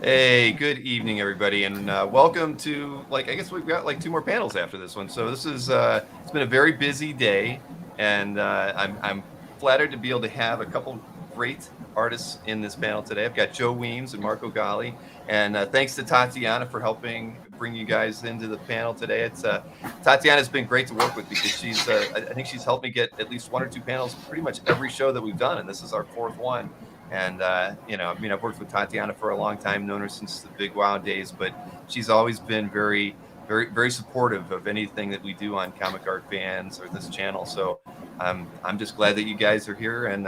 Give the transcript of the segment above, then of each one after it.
Hey, good evening, everybody, and welcome to I guess we've got like two more panels after this one. So this is it's been a very busy day, and I'm flattered to be able to have a couple great artists in this panel today. I've got Joe Weems and Marco Galli, and thanks to Tatiana for helping bring you guys into the panel today. It's Tatiana's been great to work with because she's I think she's helped me get at least one or two panels pretty much every show that we've done, and this is our fourth one. And, I've worked with Tatiana for a long time, known her since the Big Wow days, but she's always been very, very, very supportive of anything that we do on Comic Art Fans or this channel. So I'm just glad that you guys are here, and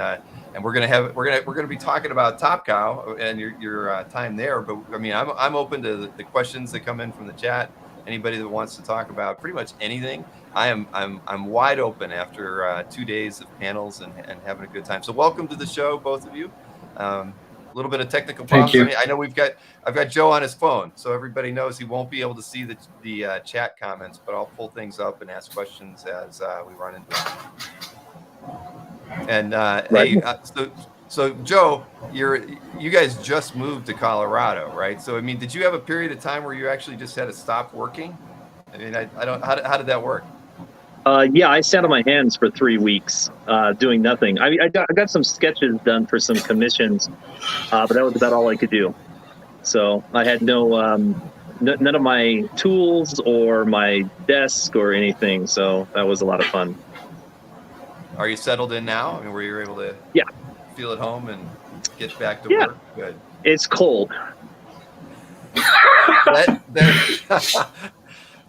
we're gonna be talking about Top Cow and your time there. But I mean, I'm open to the questions that come in from the chat. Anybody that wants to talk about pretty much anything, I'm wide open after 2 days of panels and having a good time. So welcome to the show, both of you. A little bit of technical problems. Thank you. I know I've got Joe on his phone, so everybody knows he won't be able to see the chat comments, but I'll pull things up and ask questions as we run into them. And right. So Joe, you guys just moved to Colorado, right? So I mean, did you have a period of time where you actually just had to stop working? I mean, I don't. How did that work? Yeah, I sat on my hands for 3 weeks doing nothing. I got some sketches done for some commissions, but that was about all I could do. So I had none of my tools or my desk or anything. So that was a lot of fun. Are you settled in now? I mean, were you able to feel at home and get back to work? Good. It's cold.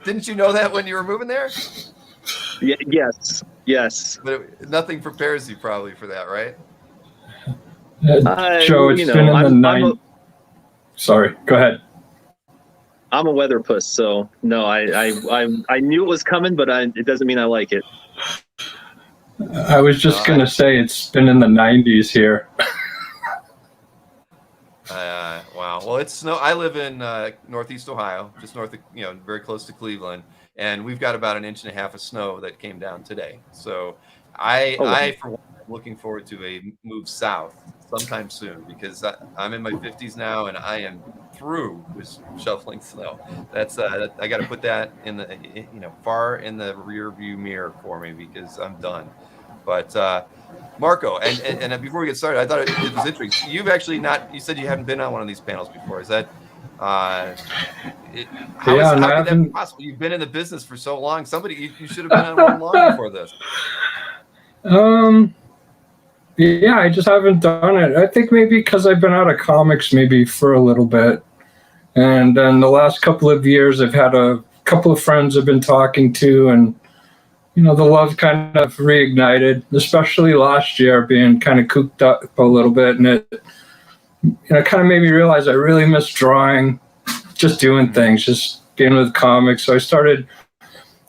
Didn't you know that when you were moving there? Yes. But nothing prepares you probably for that, right? Joe, it's been in the Sorry, go ahead. I'm a weather puss, so no, I knew it was coming, but it doesn't mean I like it. I was just going to say it's been in the 90s here. Wow. Well, it's snow. I live in Northeast Ohio, just north of, very close to Cleveland. And we've got about 1.5 inches of snow that came down today. So I for one, am looking forward to a move south sometime soon because I'm in my 50s now and I am through with shoveling snow. That's I got to put that in the far in the rear view mirror for me because I'm done. But Marco, and before we get started, I thought it was interesting. You've actually you said you haven't been on one of these panels before. Is that how could that be possible? You've been in the business for so long. You should have been on one long before this. Yeah, I just haven't done it. I think maybe because I've been out of comics maybe for a little bit. And then the last couple of years, I've had a couple of friends I've been talking to, and the love kind of reignited, especially last year being kind of cooped up a little bit. And it kind of made me realize I really miss drawing, just doing things, just being with comics. So I started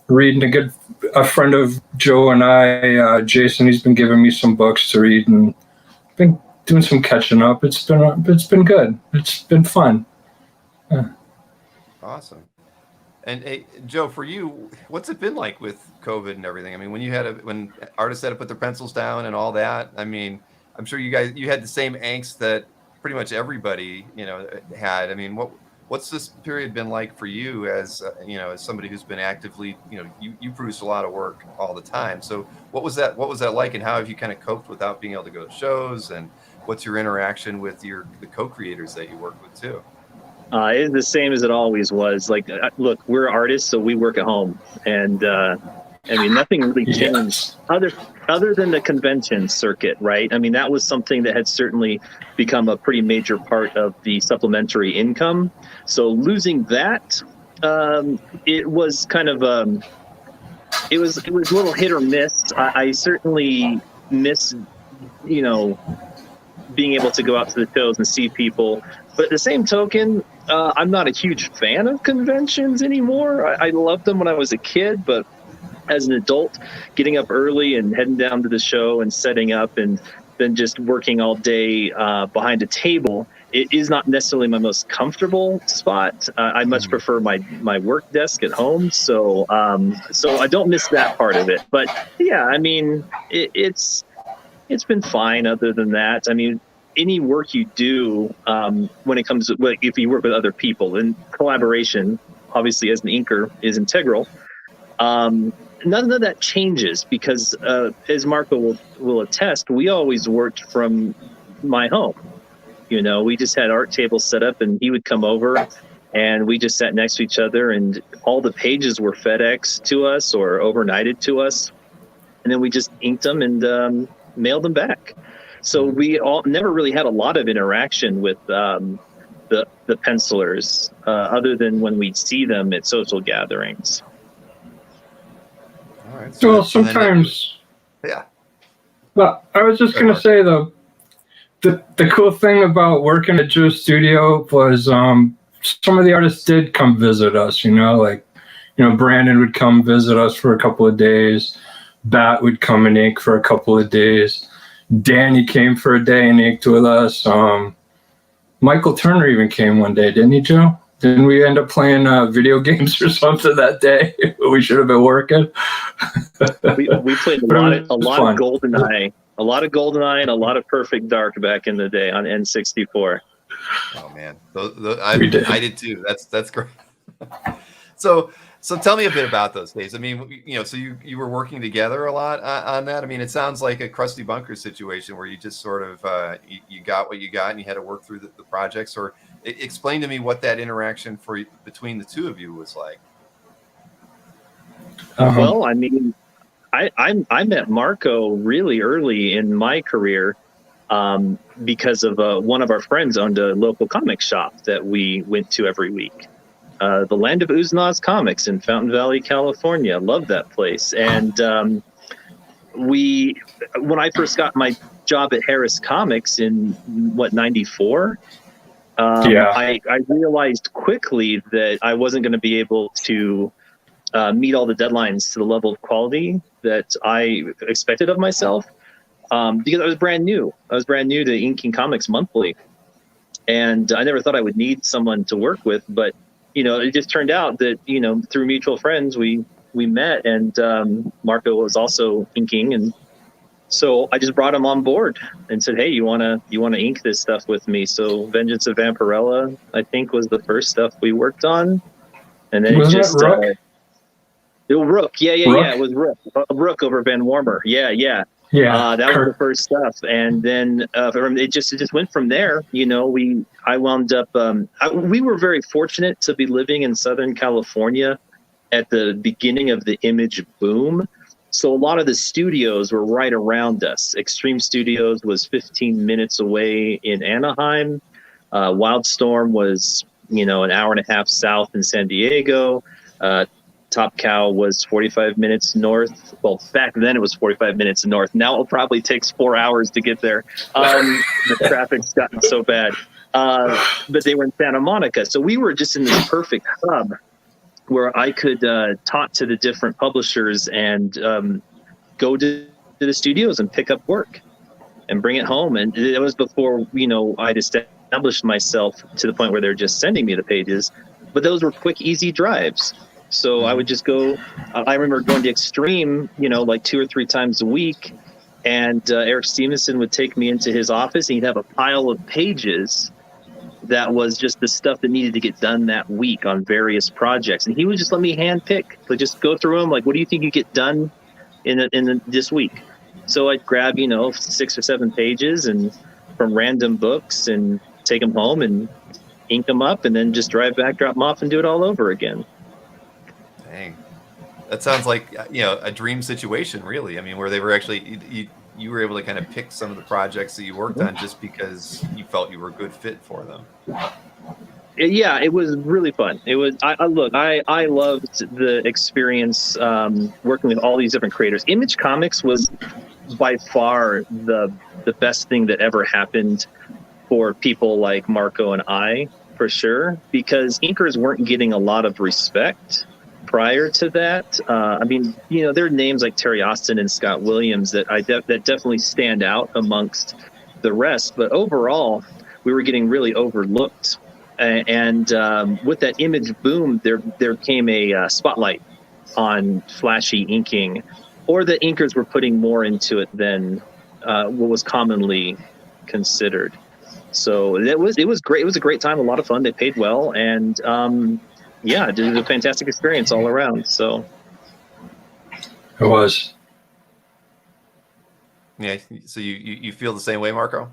reading a friend of Joe and I, Jason, he's been giving me some books to read and been doing some catching up. It's been good. It's been fun. Yeah. Awesome. And hey, Joe, for you, what's it been like with COVID and everything? I mean, when artists had to put their pencils down and all that, I mean, I'm sure you had the same angst that pretty much everybody, had. I mean, what's this period been like for you as somebody who's been actively, you produce a lot of work all the time. So what was that like, and how have you kind of coped without being able to go to shows, and what's your interaction with the co-creators that you work with too? It's the same as it always was. Like, look, we're artists, so we work at home, and I mean, nothing really changed other than the convention circuit, right? I mean, that was something that had certainly become a pretty major part of the supplementary income. So losing that, it was kind of it was a little hit or miss. I certainly miss, being able to go out to the shows and see people. But at the same token, I'm not a huge fan of conventions anymore. I loved them when I was a kid, but as an adult, getting up early and heading down to the show and setting up and then just working all day behind a table, it is not necessarily my most comfortable spot. I much prefer my work desk at home. So I don't miss that part of it. But yeah, I mean, it's been fine other than that. I mean, any work you do, when it comes to, like, if you work with other people, and collaboration, obviously as an inker, is integral. None of that changes because, as Marco will attest, we always worked from my home. We just had art tables set up, and he would come over, and we just sat next to each other, and all the pages were FedEx to us or overnighted to us, and then we just inked them and mailed them back. So we all never really had a lot of interaction with the pencilers, other than when we'd see them at social gatherings. All right. Well, sometimes. Yeah. Well, I was just going to say, though, the cool thing about working at Joe's studio was some of the artists did come visit us, Brandon would come visit us for a couple of days. Bat would come and ink for a couple of days. Danny came for a day and inked with us. Michael Turner even came one day, didn't he, Joe? Didn't we end up playing video games or something that day? We should have been working. we played a lot of GoldenEye. A lot of GoldenEye and a lot of Perfect Dark back in the day on N64. Oh man, I did too. That's great. So tell me a bit about those days. I mean, so you were working together a lot on that. I mean, it sounds like a Krusty Bunker situation where you just sort of you got what you got and you had to work through the projects. Or explain to me what that interaction between the two of you was like. Well, I mean, I met Marco really early in my career because of one of our friends owned a local comic shop that we went to every week. The Land of Uznaz Comics in Fountain Valley, California. Love that place. And when I first got my job at Harris Comics in 94, I realized quickly that I wasn't going to be able to meet all the deadlines to the level of quality that I expected of myself, because I was brand new. I was brand new to inking comics monthly, and I never thought I would need someone to work with. But it just turned out that through mutual friends we met, and Marco was also inking, and so I just brought him on board and said, "Hey, you wanna ink this stuff with me?" So Vengeance of Vampirella, I think, was the first stuff we worked on, and then Wasn't it Rook? Rook, yeah, it was Rook. Rook over Van Warmer, yeah. That was the first stuff, and then it just went from there. I wound up. We were very fortunate to be living in Southern California at the beginning of the image boom. So a lot of the studios were right around us. Extreme Studios was 15 minutes away in Anaheim. Wildstorm was, an hour and a half south in San Diego. Top Cow was 45 minutes north. Well, back then it was 45 minutes north. Now it probably takes 4 hours to get there. The traffic's gotten so bad. But they were in Santa Monica. So we were just in this perfect hub where I could talk to the different publishers and go to the studios and pick up work and bring it home. And it was before, I'd established myself to the point where they're just sending me the pages. But those were quick, easy drives. So I would just go. I remember going to Extreme, like 2 or 3 times a week. And Eric Stevenson would take me into his office, and he'd have a pile of pages that was just the stuff that needed to get done that week on various projects. And he would just let me handpick, like just go through them. Like, what do you think you get done in this week? So I'd grab, 6 or 7 pages and from random books and take them home and ink them up, and then just drive back, drop them off, and do it all over again. Dang. That sounds like, a dream situation, really. I mean, where they were actually, you were able to kind of pick some of the projects that you worked on just because you felt you were a good fit for them. Yeah, it was really fun. It was, I loved the experience working with all these different creators. Image Comics was by far the best thing that ever happened for people like Marco and I, for sure, because inkers weren't getting a lot of respect prior to that. I mean, there are names like Terry Austin and Scott Williams that that definitely stand out amongst the rest. But overall, we were getting really overlooked. And with that image boom, there came a spotlight on flashy inking, or the inkers were putting more into it than what was commonly considered. So it was great. It was a great time, a lot of fun. They paid well, and yeah, it was a fantastic experience all around. So It was. Yeah. So you feel the same way, Marco?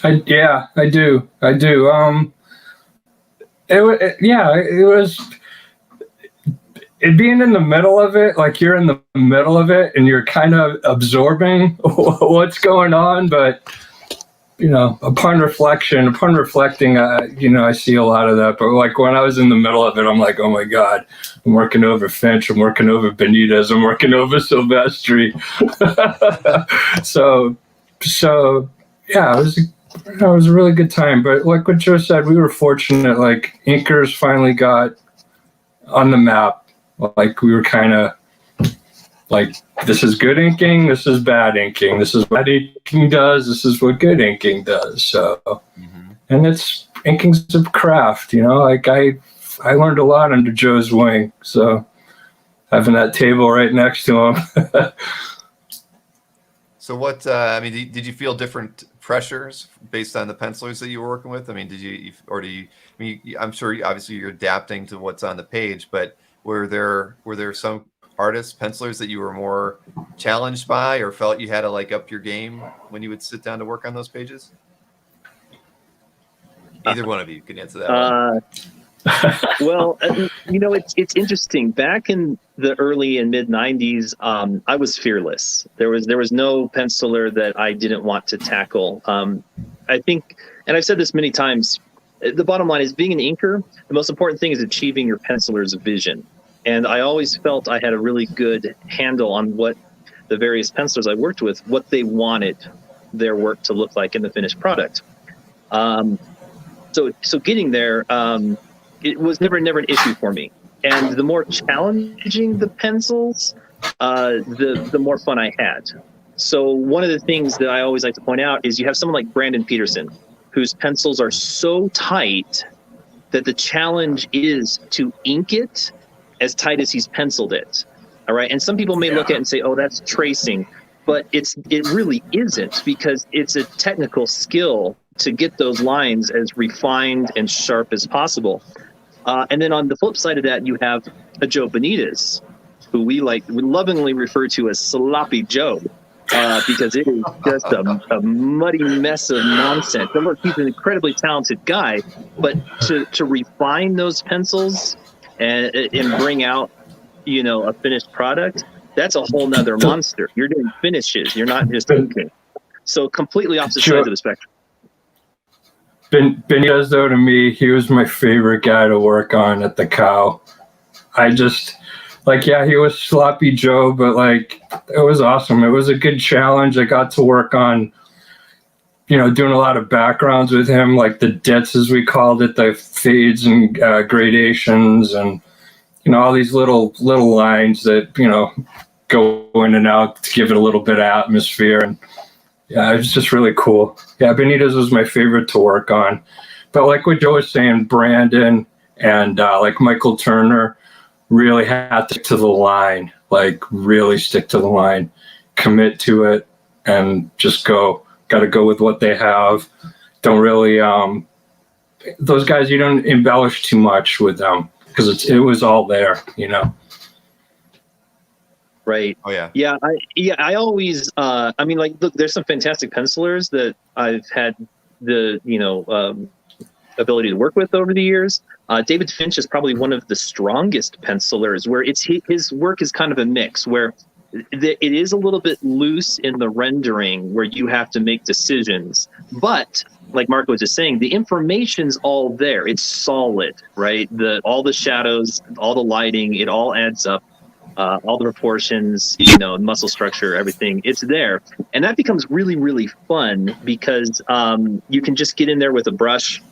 I do. It was it being in the middle of it, like you're in the middle of it and you're kind of absorbing what's going on, but upon reflecting, I see a lot of that. But like when I was in the middle of it, I'm like, oh my God, I'm working over Finch, I'm working over Benitez, I'm working over Silvestri. so yeah, it was a really good time. But like what Joe said, we were fortunate. Like Inkers finally got on the map. Like we were kind of like, this is good inking, this is bad inking, this is what inking does, this is what good inking does. So, and it's inking's a craft, like I learned a lot under Joe's wing. So having that table right next to him. So what, did you feel different pressures based on the pencilers that you were working with? I mean, I'm sure obviously you're adapting to what's on the page, but were there some artists, pencilers that you were more challenged by or felt you had to like up your game when you would sit down to work on those pages? Either one of you can answer that one. Well, it's interesting. Back in the early and mid 90s, I was fearless. There was no penciler that I didn't want to tackle. I think, and I've said this many times, the bottom line is being an inker, the most important thing is achieving your penciler's vision. And I always felt I had a really good handle on what the various pencilers I worked with, what they wanted their work to look like in the finished product. So getting there, it was never an issue for me. And the more challenging the pencils, the more fun I had. So one of the things that I always like to point out is you have someone like Brandon Peterson, whose pencils are so tight that the challenge is to ink it as tight as he's penciled it. All right. And some people may look at it and say, oh, that's tracing, but it really isn't, because it's a technical skill to get those lines as refined and sharp as possible. And then on the flip side of that, you have a Joe Benitez, who we lovingly refer to as Sloppy Joe, because it is just a muddy mess of nonsense. And look, he's an incredibly talented guy, but to refine those pencils and bring out, a finished product, that's a whole nother monster. You're doing finishes. You're not just inking. So completely opposite sides of the spectrum. Benitez, though, to me, he was my favorite guy to work on at the Cow. I just, he was Sloppy Joe, but it was awesome. It was a good challenge. I got to work on, doing a lot of backgrounds with him, like the dits, as we called it, the fades and gradations, and all these little lines that go in and out to give it a little bit of atmosphere. And yeah, it was just really cool. Yeah, Benitez was my favorite to work on. But like what Joe was saying, Brandon and Michael Turner really had to stick to the line, really stick to the line, commit to it, and just go. Got to go with what they have. Don't really, those guys, you don't embellish too much with them because it was all there, Right. Oh yeah. Yeah. I always, look, there's some fantastic pencilers that I've had the, ability to work with over the years. David Finch is probably one of the strongest pencilers, where his work is kind of a mix, where it is a little bit loose in the rendering, where you have to make decisions. But like Marco was just saying, the information's all there. It's solid, right? All the shadows, all the lighting, it all adds up. All the proportions, muscle structure, everything, it's there. And that becomes really, really fun because you can just get in there with a brush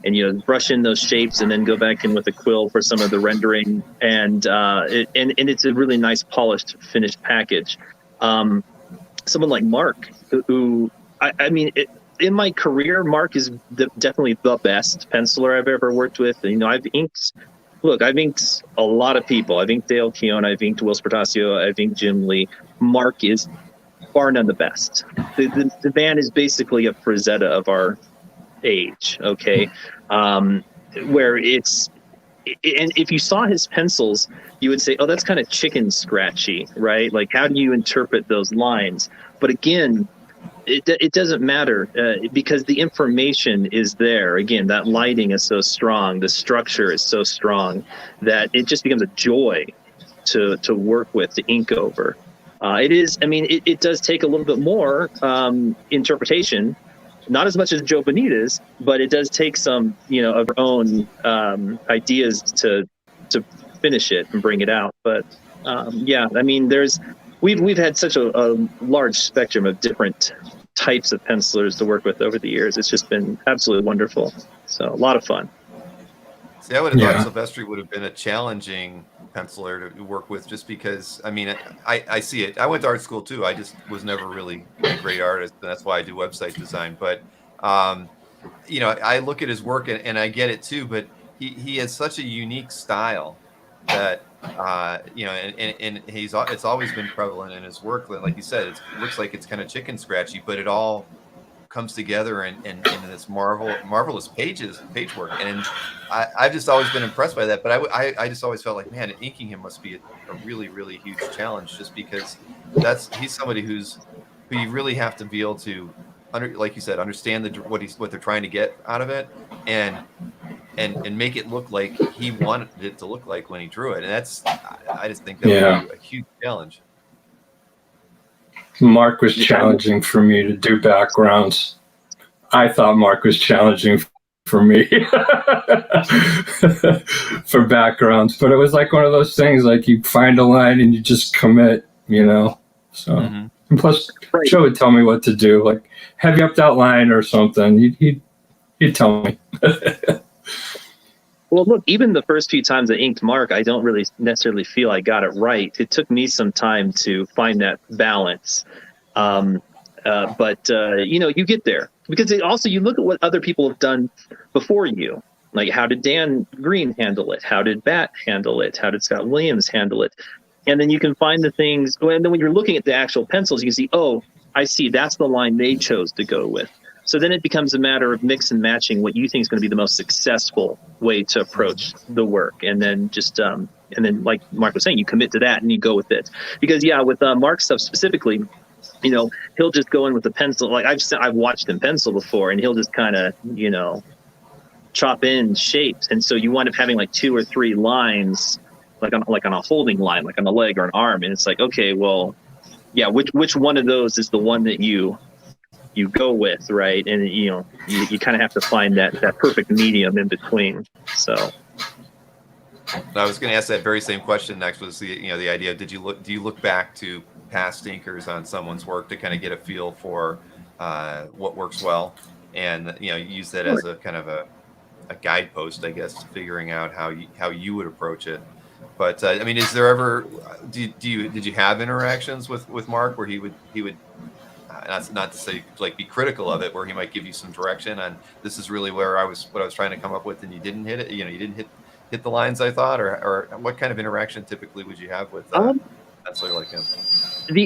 and brush in those shapes and then go back in with a quill for some of the rendering. And it's a really nice polished finished package. Someone like Mark, who in my career, Mark is definitely the best penciler I've ever worked with. I've inked a lot of people. I've inked Dale Keown, I've inked Will Spartasio, I've inked Jim Lee. Mark is bar none the best. The van is basically a Frazetta of our age, okay? Where it's, and if you saw his pencils, you would say, oh, that's kind of chicken scratchy, right? Like, how do you interpret those lines? But again, it doesn't matter because the information is there. Again, that lighting is so strong, the structure is so strong that it just becomes a joy to work with, to ink over. It is, I mean, it does take a little bit more interpretation, not as much as Joe Bonita's, but it does take some, of our own ideas to finish it and bring it out. But yeah, I mean, we've had such a large spectrum of different types of pencilers to work with over the years. It's just been absolutely wonderful. So a lot of fun. See, I would have thought Silvestri would have been a challenging penciler to work with, just because, I mean, I see it. I went to art school too. I just was never really a great artist, and that's why I do website design. But I look at his work and I get it too. But he has such a unique style that and it's always been prevalent in his work. Like you said, it looks like it's kind of chicken scratchy, but it all comes together in this marvelous page work. And I've just always been impressed by that. But I just always felt like, man, inking him must be a really, really huge challenge, just because he's somebody who you really have to be able to, like you said, understand what they're trying to get out of it, and make it look like he wanted it to look like when he drew it. And I just think that would be a huge challenge. Mark was challenging for me to do backgrounds. I thought Mark was challenging for me for backgrounds, but it was like one of those things, like you find a line and you just commit, So, and plus Joe would tell me what to do, like heavy up that line or something. He'd tell me. Well, look, even the first few times I inked Mark, I don't really necessarily feel I got it right. It took me some time to find that balance. But you get there. Because you look at what other people have done before you. Like, how did Dan Green handle it? How did Bat handle it? How did Scott Williams handle it? And then you can find the things, and then when you're looking at the actual pencils, you can see, oh, I see, that's the line they chose to go with. So then it becomes a matter of mix and matching what you think is going to be the most successful way to approach the work. And then like Mark was saying, you commit to that and you go with it. Because with Mark's stuff specifically, he'll just go in with the pencil. Like I've watched him pencil before, and he'll just kind of, chop in shapes. And so you wind up having like 2 or 3 lines, like on a holding line, like on a leg or an arm. And it's like, okay, well, yeah, which one of those is the one that you go with, right? And you kind of have to find that perfect medium in between. So I was going to ask that very same question next. Was the idea of do you look back to past inkers on someone's work to kind of get a feel for what works well, and use that as a kind of a guidepost, I guess, to figuring out how you would approach it. But I mean, is there ever did you have interactions with Mark where he would not to say like be critical of it, where he might give you some direction on, this is really what I was trying to come up with, and you didn't hit it, you didn't hit the lines I thought, or what kind of interaction typically would you have with that sort of like him?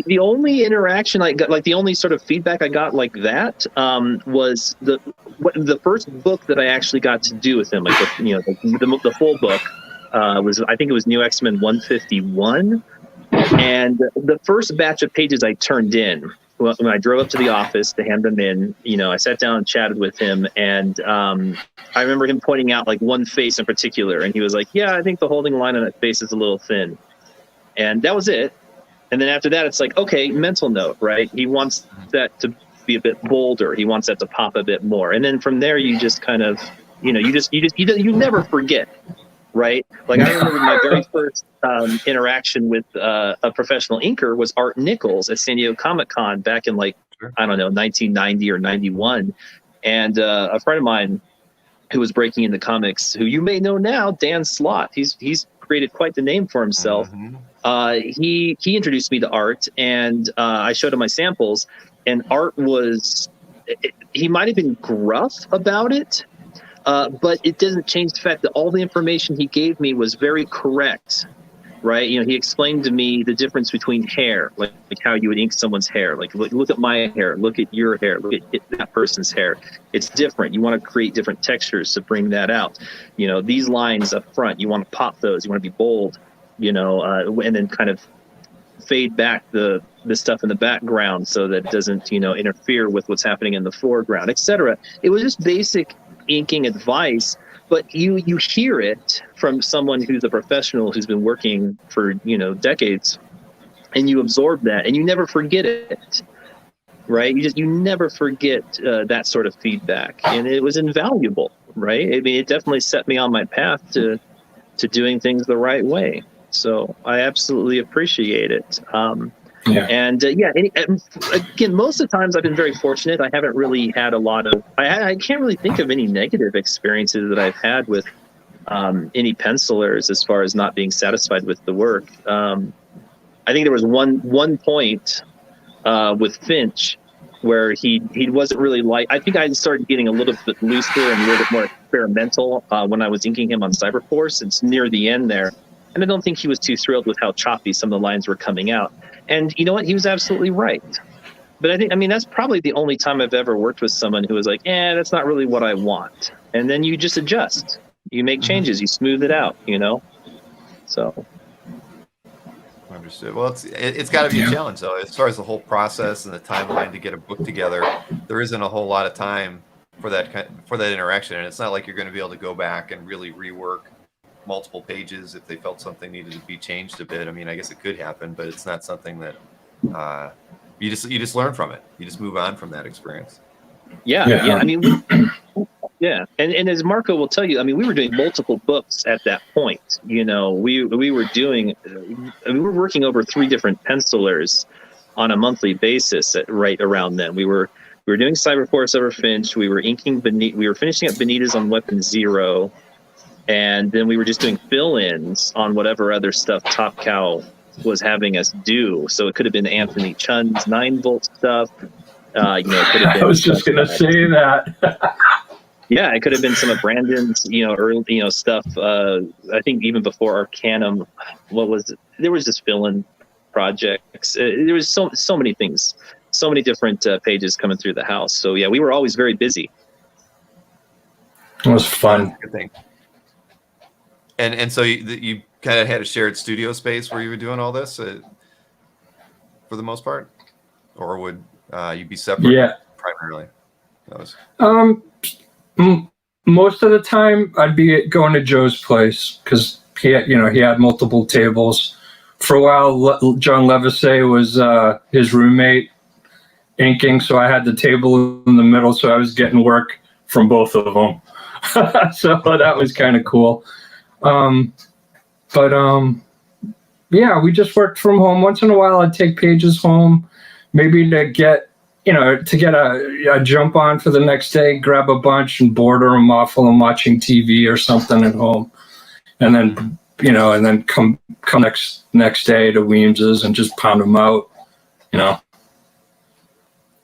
The only interaction I got, like the only sort of feedback I got like that, was the first book that I actually got to do with him, like the full book, I think it was New X-Men 151, and the first batch of pages I turned in. When I drove up to the office to hand them in, I sat down and chatted with him, and I remember him pointing out like one face in particular, and he was like, yeah, I think the holding line on that face is a little thin. And that was it. And then after that, it's like, okay, mental note, right? He wants that to be a bit bolder. He wants that to pop a bit more. And then from there, you just kind of, you never forget. Right? Like I remember my very first interaction with a professional inker was Art Nichols at San Diego Comic-Con back in 1990 or 91. And a friend of mine who was breaking into comics, who you may know now, Dan Slott, he's created quite the name for himself. Mm-hmm. He introduced me to Art, and I showed him my samples, and Art he might have been gruff about it, but it doesn't change the fact that all the information he gave me was very correct. right? He explained to me the difference between hair, like how you would ink someone's hair. Like, look at my hair, look at your hair, look at that person's hair. It's different. You want to create different textures to bring that out. These lines up front, you want to pop those. You want to be bold, and then kind of fade back the stuff in the background so that it doesn't, interfere with what's happening in the foreground, etc. It was just basic inking advice. But you hear it from someone who's a professional who's been working for, decades, and you absorb that and you never forget it, right? You never forget that sort of feedback, and it was invaluable, right? I mean, it definitely set me on my path to doing things the right way. So I absolutely appreciate it. And again, most of the times I've been very fortunate. I haven't really had a lot of, I can't really think of any negative experiences that I've had with any pencilers as far as not being satisfied with the work. I think there was one point with Finch where he wasn't really I think I started getting a little bit looser and a little bit more experimental when I was inking him on Cyberforce. It's near the end there. And I don't think he was too thrilled with how choppy some of the lines were coming out. And you know what? He was absolutely right. But I mean, that's probably the only time I've ever worked with someone who was like, that's not really what I want. And then you just adjust. You make changes. You smooth it out, So. Understood. Well, it's got to be a challenge, though. As far as the whole process and the timeline to get a book together, there isn't a whole lot of time for that interaction. And it's not like you're going to be able to go back and really rework multiple pages if they felt something needed to be changed a bit. I mean, I guess it could happen, but it's not something that you just learn from it. You just move on from that experience. Yeah. I mean, and as Marco will tell you, I mean, we were doing multiple books at that point. We were doing, we were working over 3 different pencilers on a monthly basis right around then. We were doing Cyberforce over Finch. We were inking we were finishing up Benitez on Weapon Zero. And then we were just doing fill-ins on whatever other stuff Top Cow was having us do. So it could have been Anthony Chun's 9-volt stuff. It could have been. I was just going to say that. Yeah, it could have been some of Brandon's, early, stuff. I think even before Arcanum, there was just fill-in projects. There was so many things, so many different pages coming through the house. So yeah, we were always very busy. It was fun. Good thing. And so you kind of had a shared studio space where you were doing all this for the most part, or would you be separate? Yeah, primarily. Most of the time I'd be going to Joe's place because he had multiple tables. For a while, John Levisay was his roommate inking, so I had the table in the middle, so I was getting work from both of them. So that was kind of cool. We just worked from home. Once in a while, I'd take pages home, maybe to get a jump on for the next day, grab a bunch and border them off while I'm watching TV or something at home. And then, come next day to Weems's and just pound them out,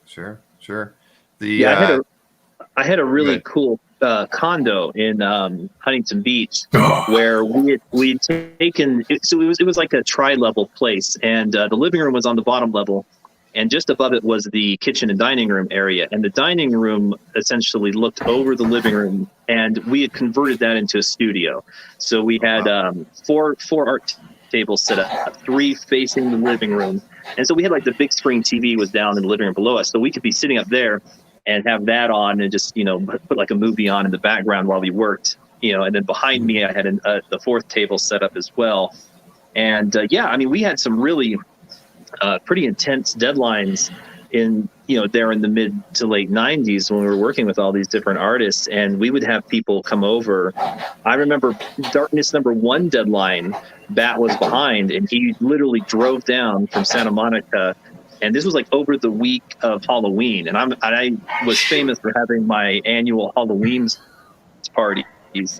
Sure. I had a really cool condo in Huntington Beach where we'd taken so it was like a tri-level place, and the living room was on the bottom level, and just above it was the kitchen and dining room area, and the dining room essentially looked over the living room, and we had converted that into a studio. So we had 4 art tables set up, 3 facing the living room, and so we had like the big screen TV was down in the living room below us, so we could be sitting up there and have that on and just, put like a movie on in the background while we worked, and then behind me, I had the 4th table set up as well. And we had some really pretty intense deadlines in, there in the mid to late 90s when we were working with all these different artists, and we would have people come over. I remember Darkness #1 deadline, Bat was behind, and he literally drove down from Santa Monica. And this was like over the week of Halloween, and I was famous for having my annual Halloween parties.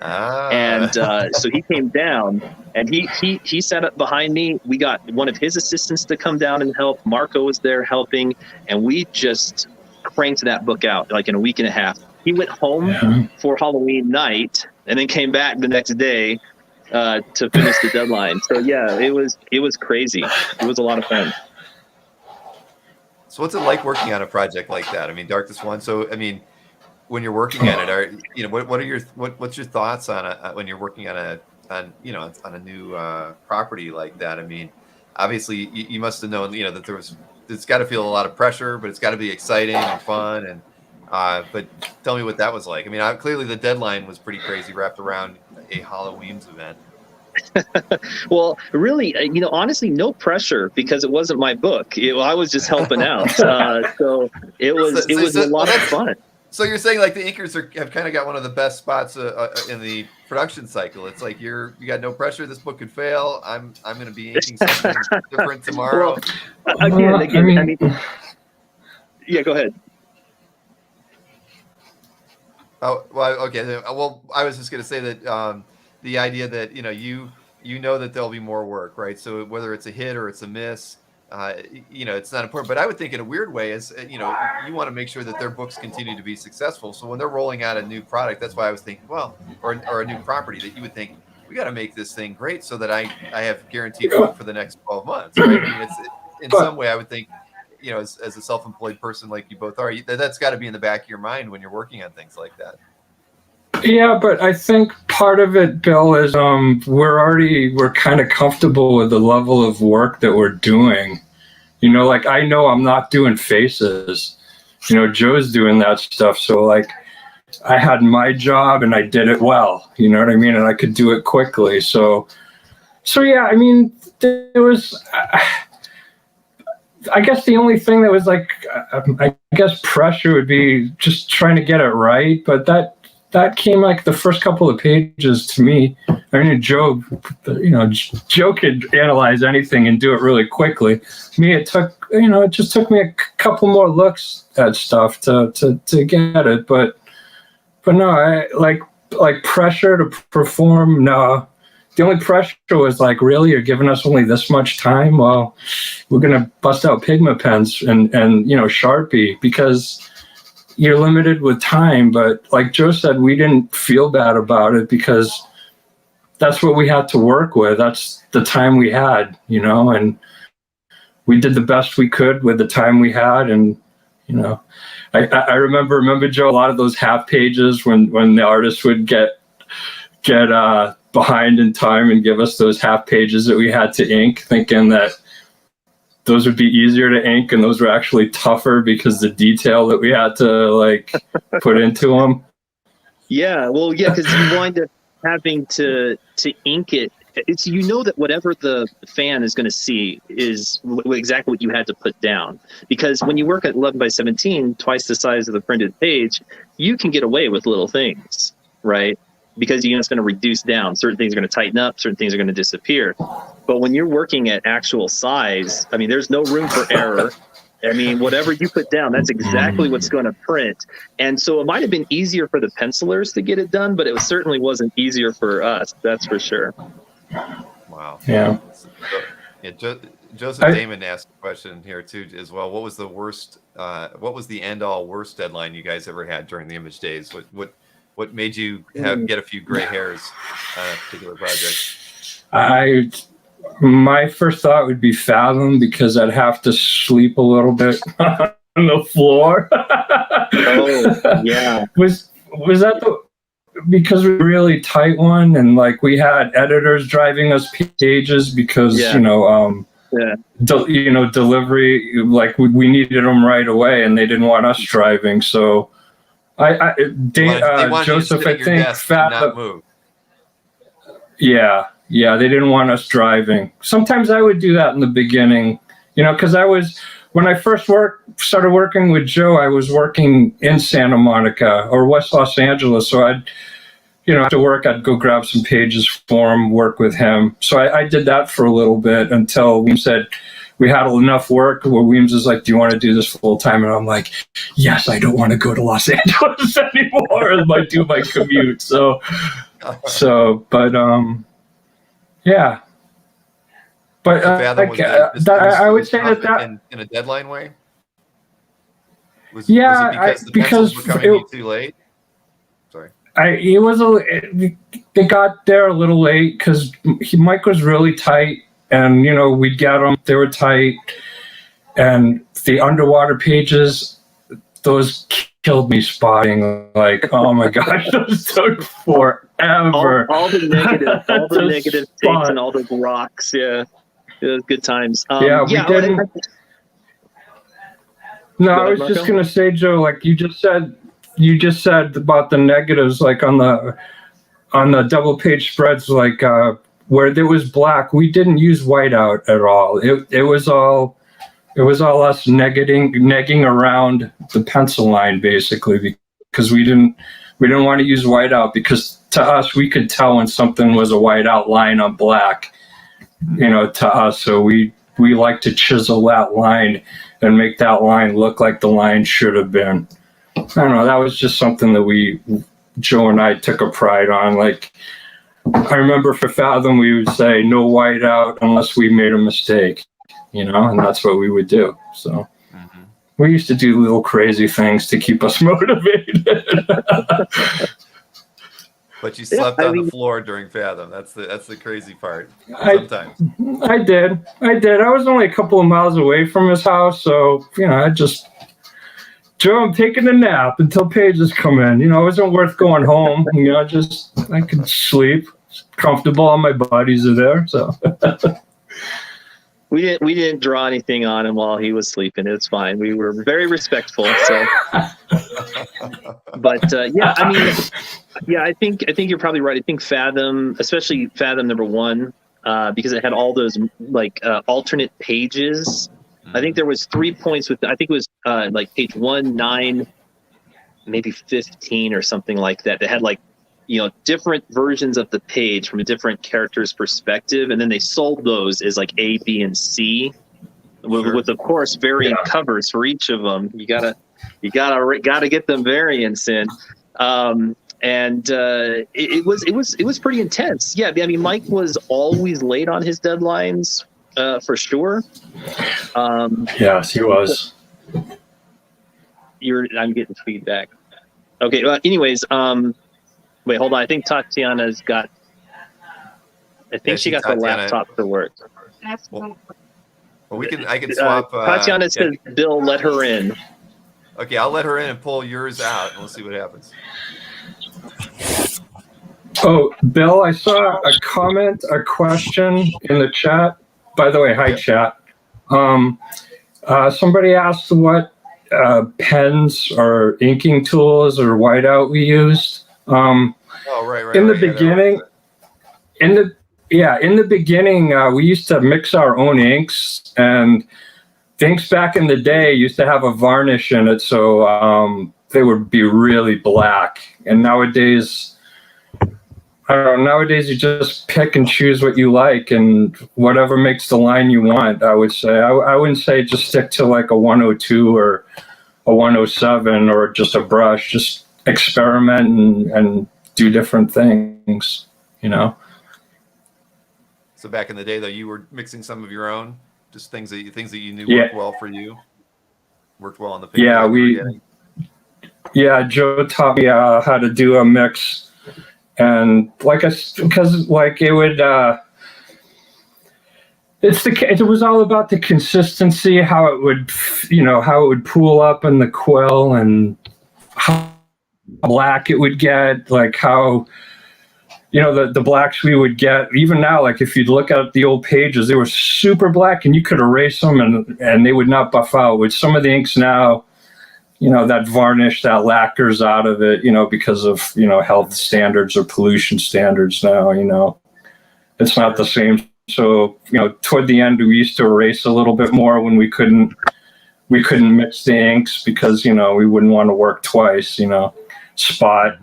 And so he came down, and he sat up behind me. We got one of his assistants to come down and help. Marco was there helping, and we just cranked that book out like in a week and a half. He went home for Halloween night, and then came back the next day to finish the deadline. So yeah, it was crazy. It was a lot of fun. So what's it like working on a project like that? I mean, Darkest One. So I mean, when you're working on it, what are your what's your thoughts on when you're working on a new property like that? I mean, obviously you must have known that it's got to feel a lot of pressure, but it's got to be exciting and fun. And but tell me what that was like. I mean, clearly the deadline was pretty crazy, wrapped around a Hollow Weems event. Well, really, honestly, no pressure because it wasn't my book. I was just helping out. So it was a lot of fun. So you're saying like the inkers have kind of got one of the best spots in the production cycle. It's like you got no pressure. This book could fail. I'm going to be inking something different tomorrow. Well, I mean, yeah, go ahead. Oh, well, okay. Well, I was just going to say that the idea that you know that there'll be more work, right? So whether it's a hit or it's a miss, it's not important. But I would think in a weird way is, you want to make sure that their books continue to be successful. So when they're rolling out a new product, that's why I was thinking, well, or a new property that you would think, we got to make this thing great so that I have guaranteed work for the next 12 months, right? I mean, it's in some way I would think, as a self-employed person like you both are, that's got to be in the back of your mind when you're working on things like that. Yeah, but I think part of it, Bill, is we're kind of comfortable with the level of work that we're doing. Like I know I'm not doing faces. Joe's doing that stuff. So like I had my job and I did it well. You know what I mean? And I could do it quickly. So yeah, I mean, there was. I guess the only thing that was like, I guess pressure would be just trying to get it right, but that came like the first couple of pages to me. I mean, Joe could analyze anything and do it really quickly. Me, it just took me a couple more looks at stuff to get it. But no, I like pressure to perform. No, the only pressure was like, really, you're giving us only this much time? Well, we're gonna bust out pigment pens and Sharpie because you're limited with time. But like Joe said, we didn't feel bad about it because that's what we had to work with. That's the time we had, and we did the best we could with the time we had. And, I remember Joe, a lot of those half pages when the artist would get behind in time and give us those half pages that we had to ink, thinking that those would be easier to ink, and those were actually tougher because the detail that we had to like put into them. Yeah, well, yeah, because you wind up having to ink it. It's that whatever the fan is going to see is exactly what you had to put down. Because when you work at 11 by 17, twice the size of the printed page, you can get away with little things, right? Because it's going to reduce down. Certain things are going to tighten up. Certain things are going to disappear. But when you're working at actual size, I mean, there's no room for error. I mean, whatever you put down, that's exactly what's going to print. And so it might have been easier for the pencilers to get it done, but it certainly wasn't easier for us. That's for sure. Wow. Yeah. Joseph Damon asked a question here too as well. What was the worst? What was the end-all worst deadline you guys ever had during the Image days? What made you get a few gray hairs on a particular project? My first thought would be Fathom, because I'd have to sleep a little bit on the floor. Oh, yeah. Was that because we were a really tight one, and like we had editors driving us pages because delivery, like we needed them right away, and they didn't want us driving. So Joseph, I think Fathom. Yeah, they didn't want us driving. Sometimes I would do that in the beginning, because when I first started working with Joe, I was working in Santa Monica or West Los Angeles. So after work, I'd go grab some pages for him, work with him. So I did that for a little bit until Weems said we had enough work where Weems is like, do you want to do this full time? And I'm like, yes, I don't want to go to Los Angeles anymore and do my commute. Yeah, but I would say that in a deadline way. Was it because the pencils were coming too late? Sorry. He was they got there a little late because Mike was really tight, and we'd get them. They were tight, and the underwater pages, those killed me spotting. Like, oh my gosh, those took forever. All the negative takes and all the rocks. Yeah, it was good times. We didn't. No, I was just gonna say, Joe, like you just said about the negatives, like on the double page spreads, like where there was black, we didn't use whiteout at all. It was all us negging around the pencil line basically, because we didn't want to use whiteout, because to us we could tell when something was a whiteout line on black, to us. So we like to chisel that line and make that line look like the line should have been. I don't know. That was just something that Joe and I took a pride on. Like, I remember for Fathom, we would say no whiteout unless we made a mistake, and that's what we would do. So we used to do little crazy things to keep us motivated. But you slept on the floor during Fathom. That's the crazy part. Sometimes. I did. I was only a couple of miles away from his house, so I just, Joe, I'm taking a nap until pages come in. It wasn't worth going home. I could sleep. It's comfortable. All my buddies are there, so. We didn't draw anything on him while he was sleeping. It's fine. We were very respectful. So, but I think you're probably right. I think Fathom, especially Fathom #1, because it had all those alternate pages. I think there was 3 points with. I think it was like page 1, 9, maybe 15 or something like that. They had different versions of the page from a different character's perspective, and then they sold those as like A, B, and C, with of course varying covers for each of them. You gotta get them variants in, it was pretty intense. Yeah, I mean, Mike was always late on his deadlines, for sure. Yes, he was. I'm getting feedback. Okay. Anyways, wait, hold on. I think Tatiana's got. She got the laptop to work. Well, I can swap. Tatiana says, "Bill, let her in." Okay, I'll let her in and pull yours out, and we'll see what happens. Oh, Bill, I saw a comment, a question in the chat. By the way, hi, chat. Somebody asked what pens or inking tools or whiteout we used. Right. In the beginning, we used to mix our own inks, and the inks back in the day used to have a varnish in it, so they would be really black. And nowadays, nowadays you just pick and choose what you like, and whatever makes the line you want. I would say I wouldn't say just stick to like a 102 or a 107 or just a brush. Just experiment and do different things, So back in the day, though, you were mixing some of your own, just things that you knew worked well for you, worked well on the paper. Joe taught me how to do a mix, and because it would. It was all about the consistency, how it would pool up in the quill, and how black it would get, like how the blacks we would get. Even now, like if you'd look at the old pages, they were super black, and you could erase them, and they would not buff out. With some of the inks now, that varnish, that lacquers out of it, because of health standards or pollution standards now. It's not the same. So toward the end, we used to erase a little bit more when we couldn't mix the inks, because we wouldn't want to work twice. Spot,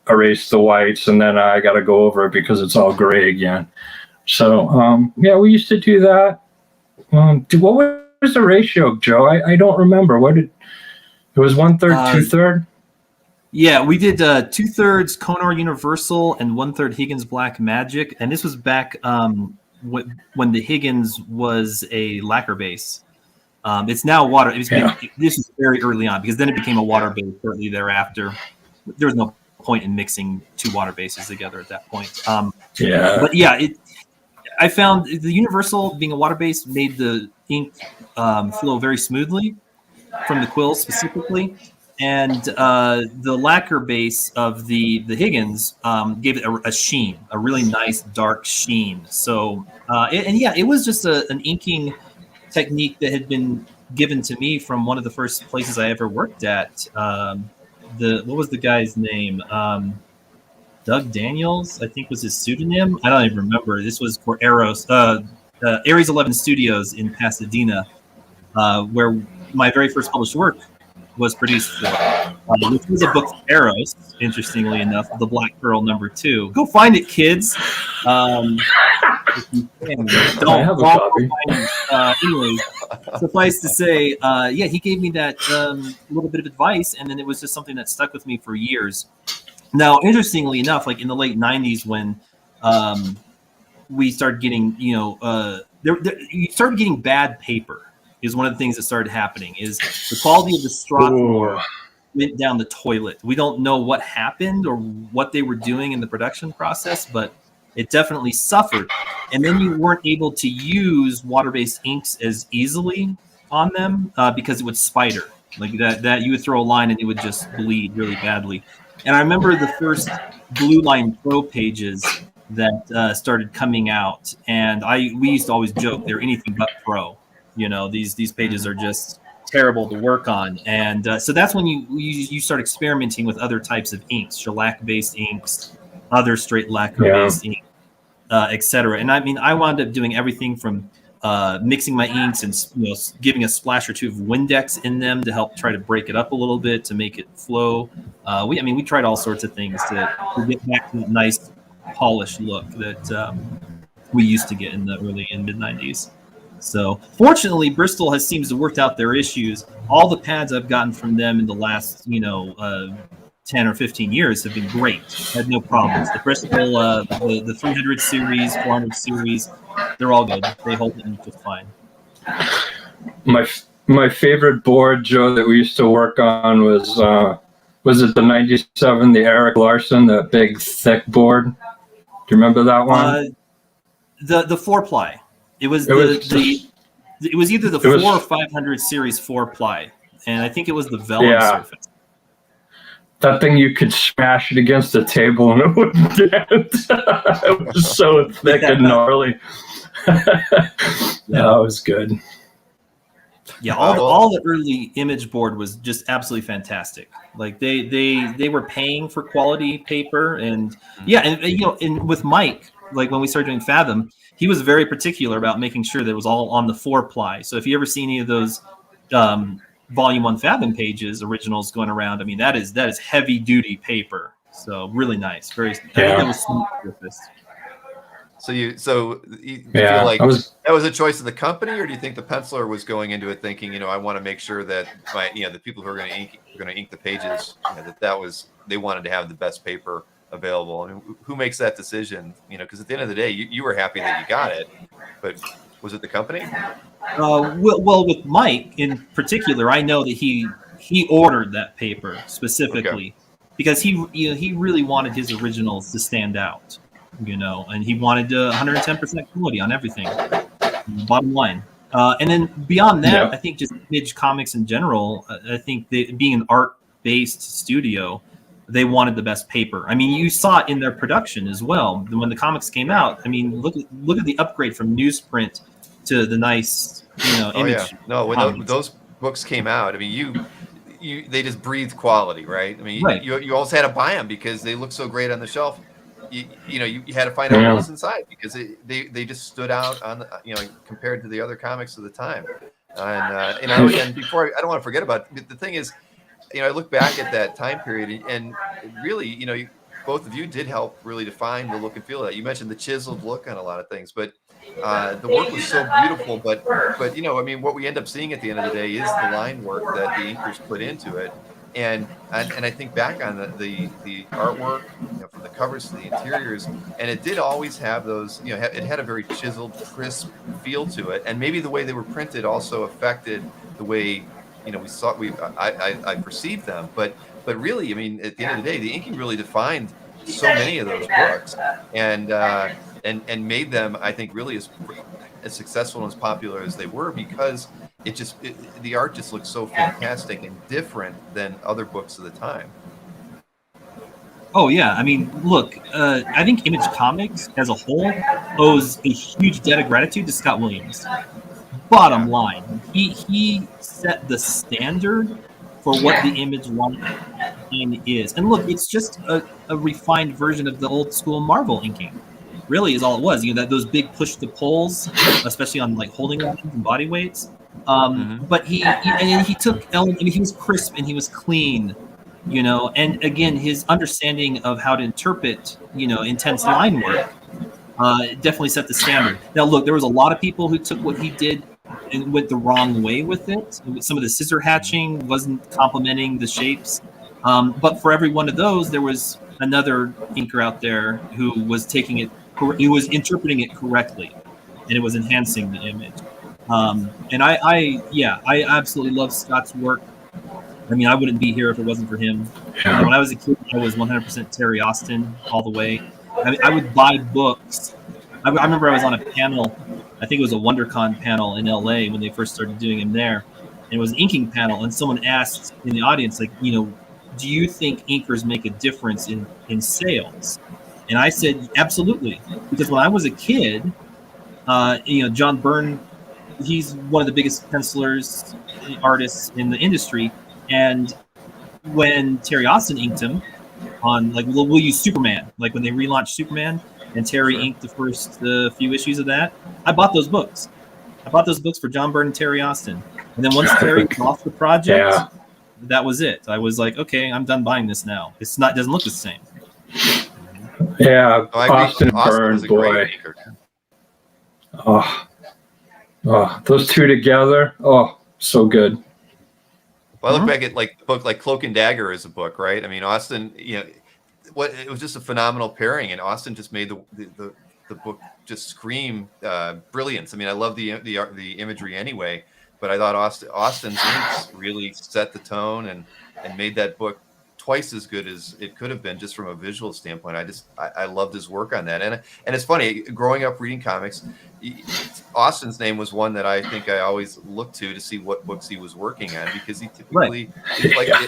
erase the whites, and then I got to go over it because it's all gray again. So we used to do that. What was the ratio, Joe? I don't remember. It was 1/3, 2/3. Yeah, we did 2/3 Konar Universal and 1/3 Higgins Black Magic, and this was back when the Higgins was a lacquer base. It's now water. This is very early on, because then it became a water base shortly thereafter. There was no point in mixing two water bases together at that point. Yeah. But yeah, I found the Universal being a water base made the ink flow very smoothly from the quills specifically, and the lacquer base of the Higgins gave it a sheen, a really nice dark sheen. So it was just an inking technique that had been given to me from one of the first places I ever worked at. What was the guy's name? Doug Daniels, I think was his pseudonym. I don't even remember. This was for Aries 11 Studios in Pasadena, where my very first published work was produced for, which was a book for Eros, interestingly enough, The Black Pearl #2. Go find it, kids. If you can. I have a copy. Anyways, suffice to say, he gave me that little bit of advice, and then it was just something that stuck with me for years. Now, interestingly enough, like in the late 90s when we started getting, you started getting bad paper is one of the things that started happening is the quality of the Strathmore went down the toilet. We don't know what happened or what they were doing in the production process, but it definitely suffered. And then you weren't able to use water-based inks as easily on them because it would spider. Like that you would throw a line and it would just bleed really badly. And I remember the first Blue Line Pro pages that started coming out, and we used to always joke they're anything but pro. These pages are just terrible to work on, and so that's when you start experimenting with other types of inks, shellac-based inks, other straight lacquer-based inks, etc. And I mean, I wound up doing everything from mixing my inks and giving a splash or two of Windex in them to help try to break it up a little bit to make it flow. We tried all sorts of things to get back to that nice polished look that we used to get in the early and mid 90s. So fortunately, Bristol seems to have worked out their issues. All the pads I've gotten from them in the last 10 or 15 years have been great. Had no problems. The Bristol, the 300 series, 400 series, they're all good. They hold it just fine. My favorite board, Joe, that we used to work on was it the 97, the Eric Larson, that big thick board? Do you remember that one? The 4-ply. It was either the 4 or 500 series 4-ply, and I think it was the vellum surface. That thing, you could smash it against the table and it wouldn't dent. It was so thick and gnarly. That was good. Yeah, all the early image board was just absolutely fantastic. Like they were paying for quality paper, and and with Mike, like when we started doing Fathom, he was very particular about making sure that it was all on the 4-ply. So if you ever see any of those Volume 1 Fathom pages originals going around, I mean that is heavy duty paper. So really nice, I think that was smooth surface. So you feel like that was a choice of the company, or do you think the penciler was going into it thinking, I want to make sure that the people who are going to ink the pages, they wanted to have the best paper available? I mean, who makes that decision? Because at the end of the day, you were happy that you got it, but was it the company? Well, with Mike in particular, I know that he ordered that paper specifically because he really wanted his originals to stand out. And he wanted 110% quality on everything, bottom line. And then beyond that, I think just image comics in general, I think being an art-based studio, they wanted the best paper. I mean, you saw it in their production as well. When the comics came out, I mean, look at the upgrade from newsprint to the nice, image. No, when those books came out, I mean, they just breathed quality, right? I mean, you always had to buy them because they look so great on the shelf. You had to find out what was inside because they just stood out on compared to the other comics of the time. And before I don't want to forget about it, the thing is, I look back at that time period and really, both of you did help really define the look and feel of that. You mentioned the chiseled look on a lot of things, but the work was so beautiful. But I mean, what we end up seeing at the end of the day is the line work that the inkers put into it. And I think back on the artwork, from the covers to the interiors, and it did always have those, it had a very chiseled, crisp feel to it, and maybe the way they were printed also affected the way I perceived them. But But really, I mean, at the end of the day, the inking really defined so many of those books, and made them, I think, really as successful and as popular as they were, because the art just looked so fantastic and different than other books of the time. Oh yeah, I mean, look, I think Image Comics as a whole owes a huge debt of gratitude to Scott Williams. Bottom line, he set the standard for what the Image line is. And look, it's just a refined version of the old school Marvel inking. Really, is all it was. You know, those big push to pulls, especially on like holding lines and body weights. But he took element. I mean, he was crisp and he was clean. You know, and again, his understanding of how to interpret, you know, intense line work definitely set the standard. Now, look, there was a lot of people who took what he did and went the wrong way with it. Some of the scissor hatching wasn't complementing the shapes. But for every one of those, there was another inker out there who was taking it, he was interpreting it correctly, and it was enhancing the image. And I absolutely love Scott's work. I mean, I wouldn't be here if it wasn't for him. When I was a kid, I was 100% Terry Austin all the way. I mean, I would buy books. I remember I was on a panel, I think it was a WonderCon panel in LA when they first started doing him there. And it was an inking panel, and someone asked in the audience, like, you know, do you think inkers make a difference in sales? And I said, absolutely. Because when I was a kid, you know, John Byrne, he's one of the biggest pencilers, artists in the industry. And when Terry Austin inked him on, like, we'll use Superman, like when they relaunched Superman, and Terry inked the first few issues of that, I bought those books. I bought those books for John Byrne and Terry Austin. And then once Terry was off the project, that was it. I was like, okay, I'm done buying this now. It doesn't look the same. Yeah, Austin Byrne, boy. Oh, those two together. Oh, so good. Well, I look back at like the book, like Cloak and Dagger is a book, right? I mean, Austin, you know, it was just a phenomenal pairing, and Austin just made the book just scream brilliance. I mean, I love the imagery anyway, but I thought Austin's inks really set the tone and made that book twice as good as it could have been just from a visual standpoint. I loved his work on that, and it's funny, growing up reading comics, Austin's name was one that I think I always looked to see what books he was working on, because he typically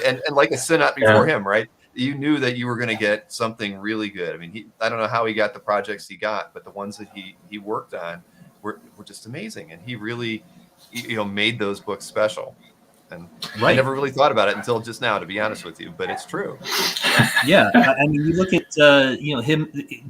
and like a Sinnott before him, right? You knew that you were going to get something really good. I mean, I don't know how he got the projects he got, but the ones that he worked on were just amazing, and he really, you know, made those books special. And I never really thought about it until just now, to be honest with you, but it's true. Yeah, I mean, you look at you know,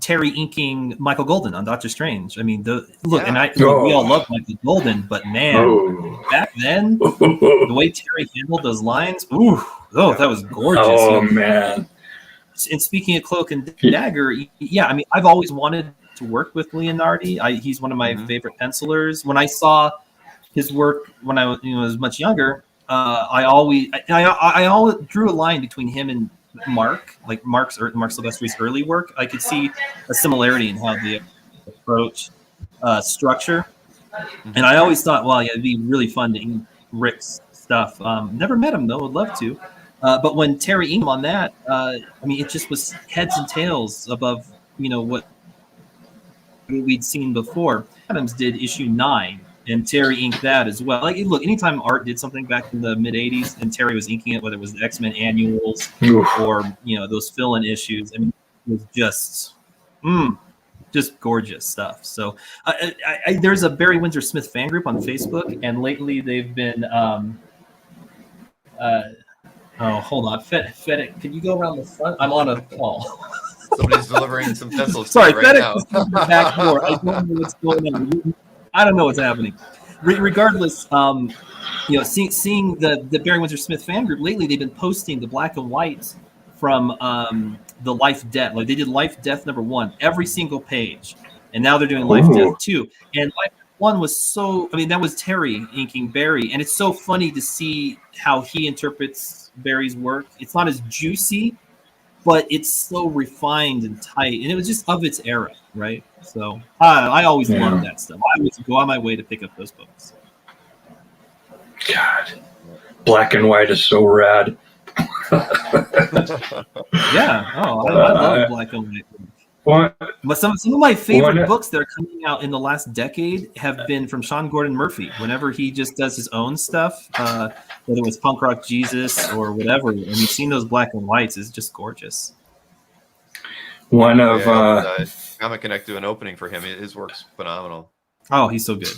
Terry inking Michael Golden on Doctor Strange. I mean, we all love Michael Golden, but man, back then, the way Terry handled those lines, that was gorgeous. Oh man! And speaking of Cloak and Dagger, yeah, I mean, I've always wanted to work with Leonardi. He's one of my favorite pencilers. When I saw his work when I was much younger, I always drew a line between him and Mark Silvestri's early work. I could see a similarity in how they approach structure, and I always thought, well, yeah, it'd be really fun to ink Rick's stuff. Never met him though, would love to. But when Terry inked on that, I mean, it just was heads and tails above, you know, what we'd seen before. Adams did issue 9. And Terry inked that as well. Like, look, anytime Art did something back in the mid '80s, and Terry was inking it, whether it was the X-Men annuals or, you know, those fill-in issues, I mean, it was just gorgeous stuff. So there's a Barry Windsor Smith fan group on Facebook, and lately they've been hold on, Fed, can you go around the front? I'm on a call. Somebody's delivering some pencils. Sorry, right now. The back door. I don't know what's going on. I don't know what's happening. Regardless, you know, seeing the Barry Windsor Smith fan group lately, they've been posting the black and whites from the Life Death. Like, they did Life Death #1 every single page, and now they're doing Life Death 2. And Life 1 was so, I mean, that was Terry inking Barry, and it's so funny to see how he interprets Barry's work. It's not as juicy, but it's so refined and tight, and it was just of its era, right? So I always loved that stuff. I would go on my way to pick up those books. God, black and white is so rad. Yeah. Oh, I love black and white. One, But some of my favorite One- books that are coming out in the last decade have been from Sean Gordon Murphy. Whenever he just does his own stuff, whether it was Punk Rock Jesus or whatever, and you've seen those black and whites is just gorgeous. one of Comic Connect do an opening for him. His work's phenomenal. Oh, he's so good.